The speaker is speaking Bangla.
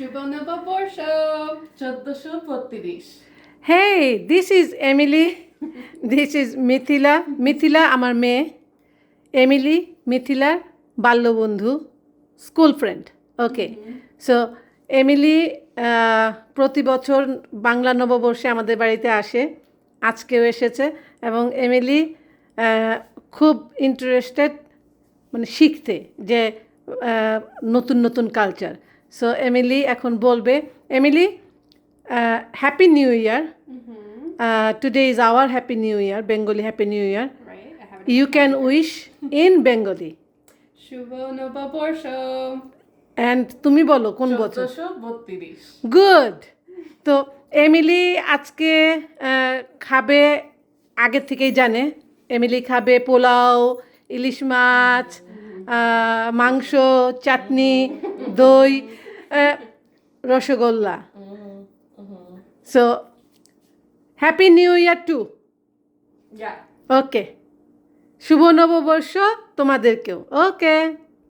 শুভ নববর্ষ 1432। Hey, this is Emily. This is Mithila. Mithila আমার মেয়ে, এমিলি মিথিলার বাল্যবন্ধু, স্কুল ফ্রেন্ড। ওকে, সো এমিলি প্রতি বছর বাংলা নববর্ষে আমাদের বাড়িতে আসে, আজকেও এসেছে এবং এমিলি খুব ইন্টারেস্টেড মানে শিখতে যে নতুন নতুন কালচার। সো এমিলি এখন বলবে। Emily, happy new year. Today is our happy new year, Bengali happy new year. Right? I have it. You can wish in Bengali. শুভ নববর্ষ And তুমি বলো কোন বছর? 1432। গুড। তো এমিলি আজকে খাবে, আগে থেকেই জানে। এমিলি খাবে পোলাও, ইলিশ মাছ, মাংস, চাটনি, দই, রসগোল্লা। So happy new year too. Yeah. Okay, শুভ নববর্ষ তোমাদেরকেও। ওকে।